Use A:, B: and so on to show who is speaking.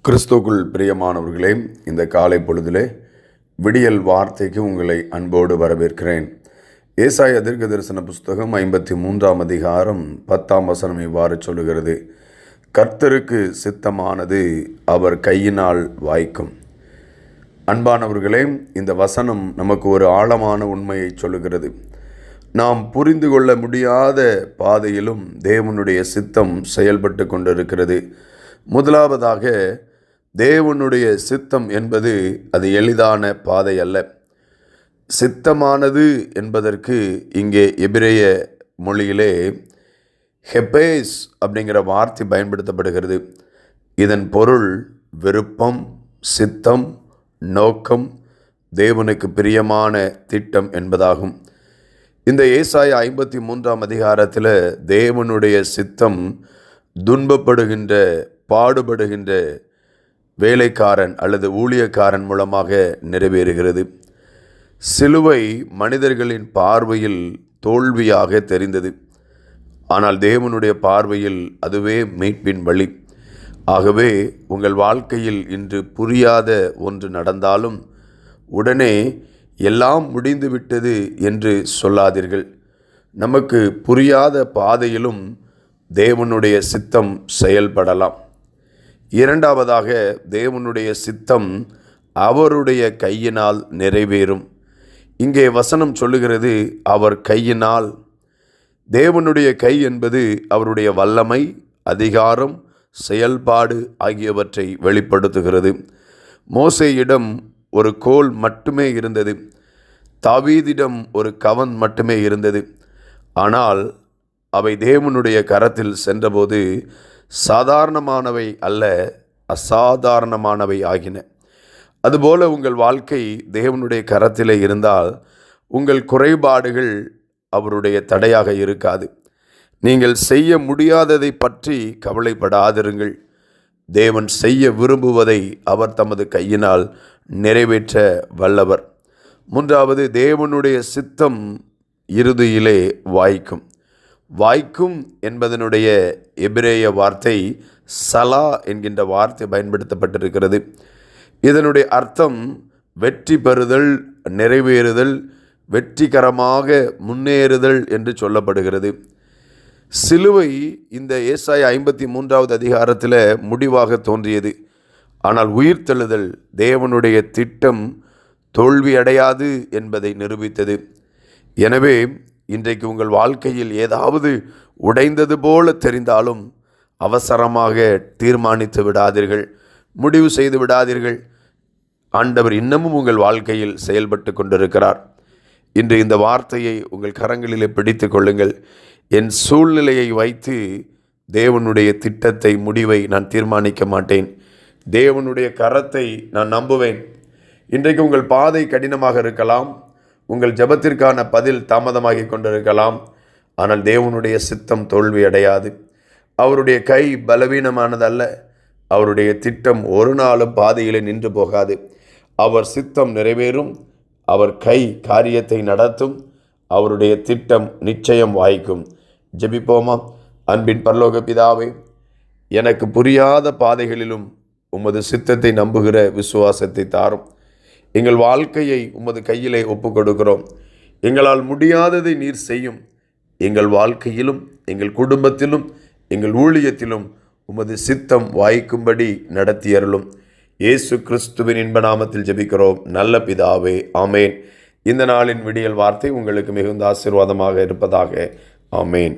A: கிறிஸ்துவுக்குள் பிரியமானவர்களே, இந்த காலை பொழுதிலே விடியல் வார்த்தைக்கு உங்களை அன்போடு வரவேற்கிறேன். ஏசாயா தீர்க்கதரிசன புஸ்தகம் 53ஆம் அதிகாரம் 10ஆம் வசனம் இவ்வாறு சொல்லுகிறது: கர்த்தருக்கு சித்தமானது அவர் கையினால் வாய்க்கும். அன்பானவர்களே, இந்த வசனம் நமக்கு ஒரு ஆழமான உண்மையை சொல்லுகிறது. நாம் புரிந்து கொள்ள முடியாத பாதையிலும் தேவனுடைய சித்தம் செயல்பட்டு கொண்டிருக்கிறது. முதலாவதாக, தேவனுடைய சித்தம் என்பது அது எளிதான பாதை அல்ல. சித்தமானது என்பதற்கு இங்கே எபிரேய மொழியிலே ஹெபேஸ் அப்படிங்கிற வார்த்தை பயன்படுத்தப்படுகிறது. இதன் பொருள் விருப்பம், சித்தம், நோக்கம், தேவனுக்கு பிரியமான திட்டம் என்பதாகும். இந்த ஏசாயா 53ஆம் அதிகாரத்தில் தேவனுடைய சித்தம் துன்பப்படுகின்ற, பாடுபடுகின்ற வேலைக்காரன் அல்லது ஊழியக்காரன் மூலமாக நிறைவேறுகிறது. சிலுவை மனிதர்களின் பார்வையில் தோல்வியாக தெரிந்தது. ஆனால் தேவனுடைய பார்வையில் அதுவே மீட்பின் வழி. ஆகவே உங்கள் வாழ்க்கையில் இன்று புரியாத ஒன்று நடந்தாலும் உடனே எல்லாம் முடிந்துவிட்டது என்று சொல்லாதீர்கள். நமக்கு புரியாத பாதையிலும் தேவனுடைய சித்தம் செயல்படலாம். இரண்டாவதாக, தேவனுடைய சித்தம் அவருடைய கையினால் நிறைவேறும். இங்கே வசனம் சொல்லுகிறது, அவர் கையினால். தேவனுடைய கை என்பது அவருடைய வல்லமை, அதிகாரம், செயல்பாடு ஆகியவற்றை வெளிப்படுத்துகிறது. மோசேயிடம் ஒரு கோல் மட்டுமே இருந்தது. தாவீதிடம் ஒரு கவன் மட்டுமே இருந்தது. ஆனால் அவை தேவனுடைய கரத்தில் சென்றபோது சாதாரணமானவை அல்ல, அசாதாரணமானவை ஆகின. அதுபோல உங்கள் வாழ்க்கை தேவனுடைய கரத்திலே இருந்தால் உங்கள் குறைபாடுகள் அவருடைய தடையாக இருக்காது. நீங்கள் செய்ய முடியாததை பற்றி கவலைப்படாதிருங்கள். தேவன் செய்ய விரும்புவதை அவர் தமது கையினால் நிறைவேற்ற வல்லவர். மூன்றாவது, தேவனுடைய சித்தம் இறுதியிலே வாய்க்கும். வாய்க்கும் என்பதனுடைய எபிரேய வார்த்தை சலா என்கின்ற வார்த்தை பயன்படுத்தப்பட்டிருக்கிறது. இதனுடைய அர்த்தம் வெற்றி பெறுதல், நிறைவேறுதல், வெற்றிகரமாக முன்னேறுதல் என்று சொல்லப்படுகிறது. சிலுவை இந்த ஏசாயா 53ஆவது அதிகாரத்தில் முடிவாக தோன்றியது. ஆனால் உயிர்த்தெழுதல் தேவனுடைய திட்டம் தோல்வியடையாது என்பதை நிரூபித்தது. எனவே இன்றைக்கு உங்கள் வாழ்க்கையில் ஏதாவது உடைந்தது போல தெரிந்தாலும் அவசரமாக தீர்மானித்து விடாதீர்கள், முடிவு செய்து விடாதீர்கள். ஆண்டவர் இன்னமும் உங்கள் வாழ்க்கையில் செயல்பட்டு கொண்டிருக்கிறார். இன்று இந்த வார்த்தையை உங்கள் கரங்களிலே பிடித்து கொள்ளுங்கள். என் சூழ்நிலையை வைத்து தேவனுடைய திட்டத்தை, முடிவை நான் தீர்மானிக்க மாட்டேன். தேவனுடைய கரத்தை நான் நம்புவேன். இன்றைக்கு உங்கள் பாதை கடினமாக இருக்கலாம். உங்கள் ஜெபத்திற்கான பதில் தாமதமாகி கொண்டிருக்கலாம். ஆனால் தேவனுடைய சித்தம் தோல்வி அடையாது. அவருடைய கை பலவீனமானதல்ல. அவருடைய திட்டம் ஒரு நாளும் பாதையில் நின்று போகாது. அவர் சித்தம் நிறைவேறும். அவர் கை காரியத்தை நடத்தும். அவருடைய திட்டம் நிச்சயம் வாய்க்கும். ஜெபிப்போமா? அன்பின் பரலோக பிதாவே, எனக்கு புரியாத பாதைகளிலும் உமது சித்தத்தை நம்புகிற விசுவாசத்தை தாரும். எங்கள் வாழ்க்கையை உமது கையிலே ஒப்பு கொடுக்கிறோம். எங்களால் முடியாததை நீர் செய்யும். எங்கள் வாழ்க்கையிலும், எங்கள் குடும்பத்திலும், எங்கள் ஊழியத்திலும் உமது சித்தம் வாய்க்கும்படி நடத்தியருளும். இயேசு கிறிஸ்துவின் இன்ப நாமத்தில் ஜெபிக்கிறோம் நல்ல பிதாவே, ஆமேன். இந்த நாளின் விடியல் வார்த்தை உங்களுக்கு மிகுந்த ஆசீர்வாதமாக இருப்பதாக. ஆமேன்.